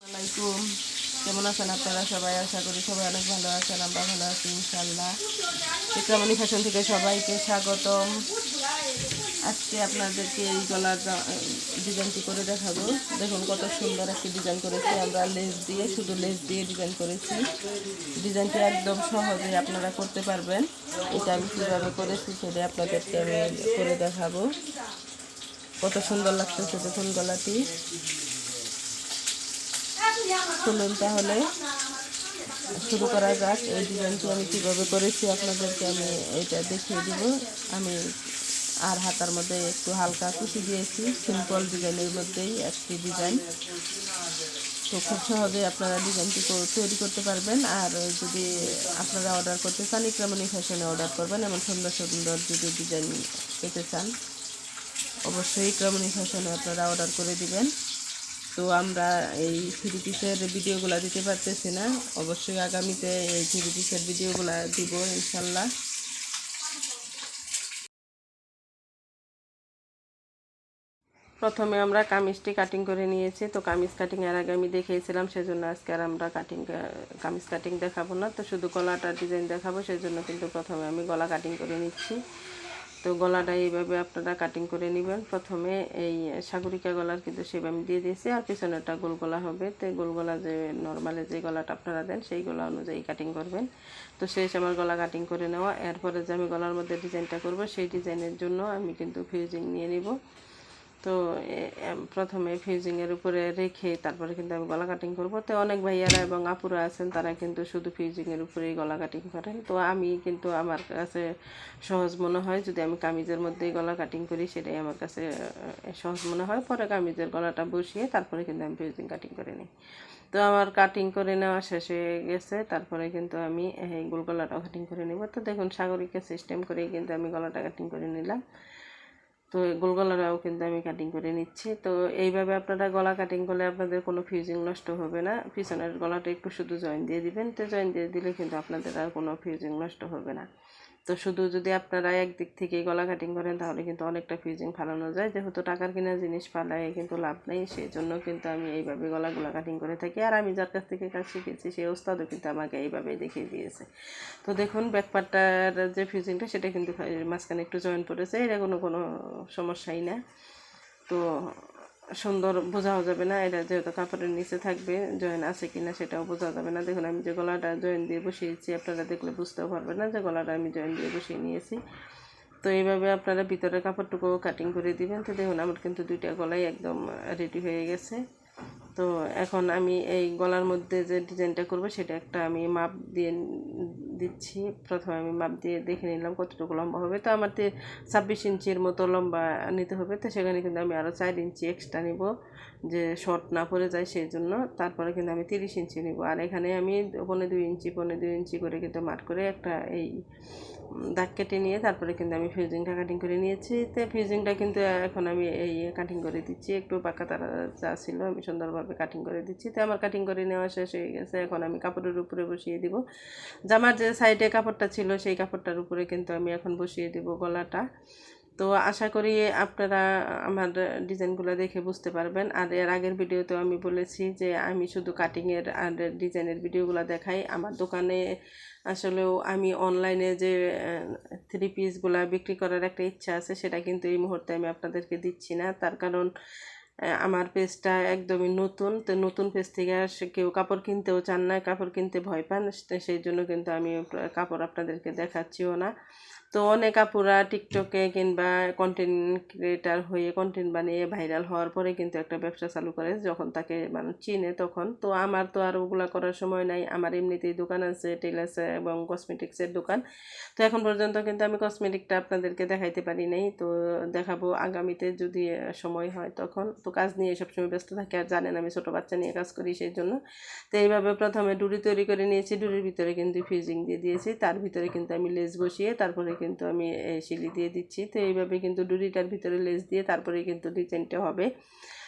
আসসালামাইকুম, কেমন আছেন আপনারা সবাই? আশা করি সবাই অনেক ভালো আছেন, আমরা ভালো আছি ইনশাল্লাহ। ইকরামণি ফ্যাশন থেকে সবাইকে স্বাগতম। আজকে আপনাদেরকে এই গলার ডিজাইনটি করে দেখাবো। দেখুন কত সুন্দর একটি ডিজাইন করেছি আমরা, লেস দিয়ে, শুধু লেস দিয়ে ডিজাইন করেছি। ডিজাইনটি একদম সহজে আপনারা করতে পারবেন। এটা আমি কীভাবে করেছি সেটা আপনাদেরকে আমি করে দেখাবো। কত সুন্দর লাগতেছে দেখুন গলাটি। চলুন তাহলে শুরু করা যাক। এই ডিজাইনটি আমি কীভাবে করেছি আপনাদেরকে আমি এটা দেখিয়ে দিব। আমি আর হাতার মধ্যে একটু হালকা কুচি দিয়েছি, সিম্পল ডিজাইনের মধ্যেই একটি ডিজাইন। তো খুব সহজে আপনারা ডিজাইনটি তৈরি করতে পারবেন। আর যদি আপনারা অর্ডার করতে চান, ইকরামণি ফ্যাশনে অর্ডার করবেন। এমন সুন্দর সুন্দর যদি ডিজাইন পেতে চান, অবশ্যই ইকরামণি ফ্যাশনে আপনারা অর্ডার করে দিবেন। তো আমরা এই থ্রি পিসের ভিডিওগুলো দিতে পারতেছি না, অবশ্যই আগামীতে এই থ্রি পিসের ভিডিওগুলো দিব ইনশাল্লাহ। প্রথমে আমরা কামিজটি কাটিং করে নিয়েছি। তো কামিজ কাটিং এর আগে আমি দেখিয়েছিলাম, সেজন্য আজকে আর আমরা কামিজ কাটিং দেখাবো না, তো শুধু গলাটা ডিজাইন দেখাবো। সেজন্য কিন্তু প্রথমে আমি গলা কাটিং করে নিচ্ছি। তো গলাটা এইভাবে আপনারা কাটিং করে নেবেন। প্রথমে এই সাগরিকা গলার কিন্তু শেপ আমি দিয়ে দিয়েছি, আর পিছনেরটা গোল গলা হবে। তো গোল গলা যে নর্মালে যে গলাটা আপনারা দেন সেই গলা অনুযায়ী কাটিং করবেন। তো শেষ আমার গলা কাটিং করে নেওয়া। এরপরে যে আমি গলার মধ্যে ডিজাইনটা করব, সেই ডিজাইনের জন্য আমি কিন্তু ফিউজিং নিয়ে নিব। তো প্রথমে ফিউজিংয়ের উপরে রেখে তারপরে কিন্তু আমি গলা কাটিং করব। তো অনেক ভাইয়ারা এবং আপুরা আছেন, তারা কিন্তু শুধু ফিউজিংয়ের উপরেই গলা কাটিং করেন। তো আমি কিন্তু আমার কাছে সহজ মনে হয় যদি আমি কামিজের মধ্যেই গলা কাটিং করি, সেটাই আমার কাছে সহজ মনে হয়। পরে কামিজের গলাটা বসিয়ে তারপরে কিন্তু আমি ফিউজিং কাটিং করে নিই। তো আমার কাটিং করে নেওয়া শেষ হয়ে গেছে। তারপরে কিন্তু আমি এই গোল গলাটাও কাটিং করে নেব। তো দেখুন সাগরিকা সিস্টেম করেই কিন্তু আমি গলাটা কাটিং করে নিলাম। তো গোল গলাটাও কিন্তু আমি কাটিং করে নিচ্ছি। তো এইভাবে আপনারা গলা কাটিং করলে আপনাদের কোনো ফিউজিং নষ্ট হবে না। পিছনের গলাটা একটু শুধু জয়েন দিয়ে দিবেন। তো জয়েন দিয়ে দিলে কিন্তু আপনাদের আর কোনো ফিউজিং নষ্ট হবে না। তো শুধু যদি আপনারা একদিক থেকেই গলা কাটিং করেন, তাহলে কিন্তু অনেকটা ফিউজিং ফালানো যায়। যেহেতু টাকার কিনা জিনিস ফালায় কিন্তু লাভ নেই, সেই জন্য কিন্তু আমি এইভাবে গলাগুলো কাটিং করে থাকি। আর আমি যার কাছ থেকে কাজ শিখেছি সেই ওস্তাদও কিন্তু আমাকে এইভাবেই দেখিয়ে দিয়েছে। তো দেখুন ব্যাকপার্টটার যে ফিউজিংটা, সেটা কিন্তু মাঝখানে একটু জয়েন পড়েছে, এটা কোনো সমস্যাই না। তো সুন্দর বোঝাও যাবে না, এটা যেহেতু কাপড়ের নিচে থাকবে, জয়েন আছে কিনা সেটাও বোঝা যাবে না। দেখুন আমি যে গলাটা জয়েন দিয়ে বসিয়েছি, আপনারা দেখলে বুঝতেও পারবেন না যে গলাটা আমি জয়েন দিয়ে বসিয়ে নিয়েছি। তো এইভাবে আপনারা ভিতরের কাপড়টুকু কাটিং করে দিবেন। তো দেখুন আমার কিন্তু দুইটা গলাই একদম রেডি হয়ে গেছে। তো এখন আমি এই গলার মধ্যে যে ডিজাইনটা করব, সেটা একটা আমি মাপ দিয়ে দিচ্ছি। প্রথমে আমি মাপ দিয়ে দেখে নিলাম কতটুকু লম্বা হবে। তো আমার 26 ইঞ্চির মতো লম্বা নিতে হবে। তো সেখানে কিন্তু আমি আরও 4 ইঞ্চি এক্সট্রা নিব, যে শর্ট না পড়ে যায় সেই জন্য। তারপরে কিন্তু আমি 30 ইঞ্চি নিব। আর এখানে আমি 2.5 ইঞ্চি করে কিন্তু মার্ক করে একটা এই দাগ কেটে নিয়ে তারপরে কিন্তু আমি ফিউজিংটা কাটিং করে নিয়েছি। তো ফিউজিংটা কিন্তু এখন আমি এই কাটিং করে দিচ্ছি। একটু পাকা তারা যা ছিল আমি সুন্দরভাবে কাটিং করে দিচ্ছি। তো আমার কাটিং করে নেওয়া শেষ হয়ে গেছে। এখন আমি কাপড়ের উপরে বসিয়ে দিব। জামার যে সাইডে কাপড়টা ছিল সেই কাপড়টার উপরে কিন্তু আমি এখন বসিয়ে দিব গলাটা। তো আশা করি আপনারা আমার ডিজাইনগুলো দেখে বুঝতে পারবেন। আর এর আগের ভিডিওতেও আমি বলেছি যে আমি শুধু কাটিংয়ের আর ডিজাইনের ভিডিওগুলো দেখাই। আমার দোকানে আসলেও আমি অনলাইনে যে থ্রি পিসগুলো বিক্রি করার একটা ইচ্ছা আছে, সেটা কিন্তু এই মুহূর্তে আমি আপনাদেরকে দিচ্ছি না। তার কারণ আমার পেজটা একদমই নতুন। তো নতুন পেজ থেকে কেউ কাপড় কিনতেও চান না, কাপড় কিনতে ভয় পান, সেই জন্য কিন্তু আমি কাপড় আপনাদেরকে দেখাচ্ছিও না। তো অনেক আপুরা টিকটকে কিংবা কন্টেন্ট ক্রিয়েটার হয়ে কন্টেন্ট বানিয়ে ভাইরাল হওয়ার পরে কিন্তু একটা ব্যবসা চালু করে, যখন তাকে মানুষ চিনে তখন। তো আমার তো আর ওগুলা করার সময় নাই। আমার এমনিতেই দোকান আছে, টেলার্স এবং কসমেটিক্সের দোকান। তো এখন পর্যন্ত কিন্তু আমি কসমেটিকটা আপনাদেরকে দেখাইতে পারি নাই। তো দেখাবো আগামীতে যদি সময় হয় তখন। তো কাজ নিয়ে সবসময় ব্যস্ত থাকি, আর জানেন আমি ছোটো বাচ্চা নিয়ে কাজ করি সেই জন্য। তো এইভাবে প্রথমে ডুরি তৈরি করে নিয়েছি, ডুরির ভিতরে কিন্তু ফিউজিং দিয়ে দিয়েছি, তার ভিতরে কিন্তু আমি লেস বসিয়ে তারপরে কিন্তু আমি শিলি দিয়ে দিচ্ছি। তো এইভাবে কিন্তু ডুরিটার ভিতরে লেস দিয়ে তারপরে কিন্তু ডিজাইনটা হবে।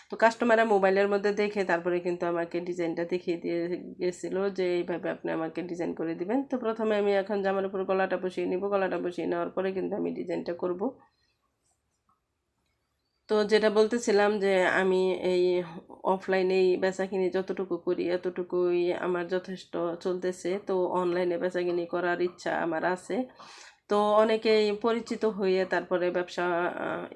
তো কাস্টমাররা মোবাইলের মধ্যে দেখে তারপরে কিন্তু আমাকে ডিজাইনটা দেখিয়ে দিয়ে গেছিলো যে এইভাবে আপনি আমাকে ডিজাইন করে দিবেন। তো প্রথমে আমি এখন জামার উপর গলাটা বসিয়ে নিব। গলাটা বসিয়ে নেওয়ার পরে কিন্তু আমি ডিজাইনটা করব। তো যেটা বলতেছিলাম যে আমি এই অফলাইনেই বেচাকিনি যতটুকু করি এতটুকুই আমার যথেষ্ট চলতেছে। তো অনলাইনে বেচাকিনি করার ইচ্ছা আমার আছে। তো অনেকেই পরিচিত হয়ে তারপরে ব্যবসা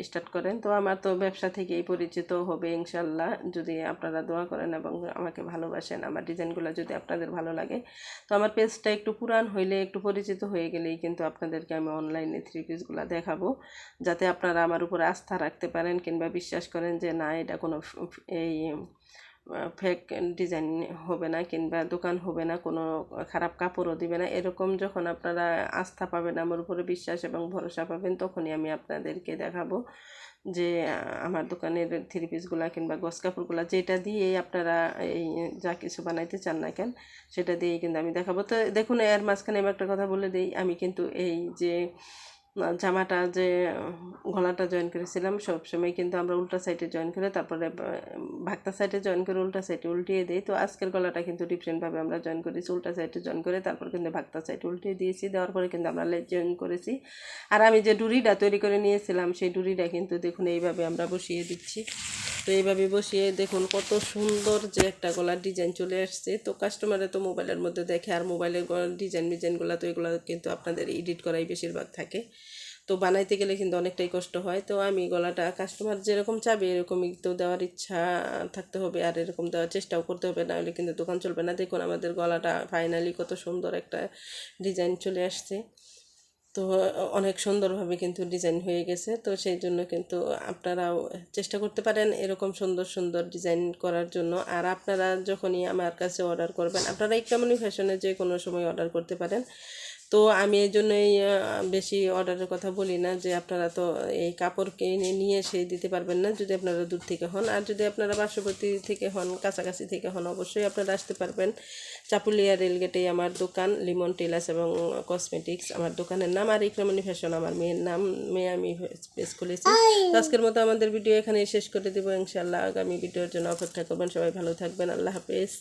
স্টার্ট করেন। তো আমার তো ব্যবসা থেকেই পরিচিত হবে ইনশাল্লাহ, যদি আপনারা দোয়া করেন এবং আমাকে ভালোবাসেন, আমার ডিজাইনগুলো যদি আপনাদের ভালো লাগে। তো আমার পেজটা একটু পুরান হইলে, একটু পরিচিত হয়ে গেলেই কিন্তু আপনাদেরকে আমি অনলাইনে থ্রি পিসগুলো দেখাবো, যাতে আপনারা আমার উপর আস্থা রাখতে পারেন কিংবা বিশ্বাস করেন যে না, এটা কোনো এই ফেক ডিজাইন হবে না কিংবা দোকান হবে না, কোনো খারাপ কাপড়ও দিবে না। এরকম যখন আপনারা আস্থা পাবেন, আমার উপরে বিশ্বাস এবং ভরসা পাবেন, তখনই আমি আপনাদেরকে দেখাবো যে আমার দোকানের থ্রি পিসগুলো কিংবা গস কাপড়গুলো, যেটা দিয়ে আপনারা এই যা কিছু বানাইতে চান না কেন সেটা দিয়েই কিন্তু আমি দেখাবো। তো দেখুন, এর মাঝখানে আমি একটা কথা বলে দিই, আমি কিন্তু এই যে জামাটা যে গলাটা জয়েন করেছিলাম, সবসময় কিন্তু আমরা উল্টা সাইডে জয়েন করে তারপরে ভাগতা সাইডে জয়েন করে উল্টা সাইডে উল্টিয়ে দিই। তো আজকের গলাটা কিন্তু ডিফারেন্টভাবে আমরা জয়েন করেছি, উল্টা সাইডে জয়েন করে তারপর কিন্তু ভাগতা সাইডে উল্টিয়ে দিয়েছি, দেওয়ার পরে কিন্তু আমরা লেস জয়েন করেছি। আর আমি যে ডুরিটা তৈরি করে নিয়েছিলাম সেই ডুরিটা কিন্তু দেখুন এইভাবে আমরা বসিয়ে দিচ্ছি। তো এইভাবে বসিয়ে দেখুন কত সুন্দর যে একটা গলার ডিজাইন চলে আসছে। তো কাস্টমারে তো মোবাইলের মধ্যে দেখে, আর মোবাইলের গলার ডিজাইনগুলো তো এগুলো কিন্তু আপনাদের এডিট করাই বেশিরভাগ থাকে, তো বানাইতে গেলে কিন্তু অনেকটাই কষ্ট হয়। তো আমি গলাটা কাস্টমার যেরকম চাবে এরকমই তো দেওয়ার ইচ্ছা থাকতে হবে, আর এরকম দেওয়ার চেষ্টাও করতে হবে, না হলে কিন্তু দোকান চলবে না। দেখুন আমাদের গলাটা ফাইনালি কত সুন্দর একটা ডিজাইন চলে আসছে। তো অনেক সুন্দরভাবে কিন্তু ডিজাইন হয়ে গেছে। তো সেই জন্য কিন্তু আপনারাও চেষ্টা করতে পারেন এরকম সুন্দর সুন্দর ডিজাইন করার জন্য। আর আপনারা যখনই আমার কাছে অর্ডার করবেন, আপনারা ইকরামণি ফ্যাশনে যে কোনো সময় অর্ডার করতে পারেন। তো আমি এই জন্যই বেশি অর্ডারের কথা বলি না, যে আপনারা তো এই কাপড় কিনে নিয়ে এসে দিতে পারবেন না যদি আপনারা দূর থেকে হন। আর যদি আপনারা পার্শ্ববর্তী থেকে হন, কাছাকাছি থেকে হন, অবশ্যই আপনারা আসতে পারবেন। চাপুলিয়া রেলগেটেই আমার দোকান, লিমন টেলার্স এবং কসমেটিক্স আমার দোকানের নাম, আর ইকরামণি ফ্যাশন আমার মেয়ের নাম। মেয়ে আমি পেজ খুলেছি। তো আজকের মতো আমাদের ভিডিও এখানেই শেষ করে দেবো ইনশাআল্লাহ। আগামী ভিডিওর জন্য অপেক্ষা করবেন। সবাই ভালো থাকবেন। আল্লাহ হাফেজ।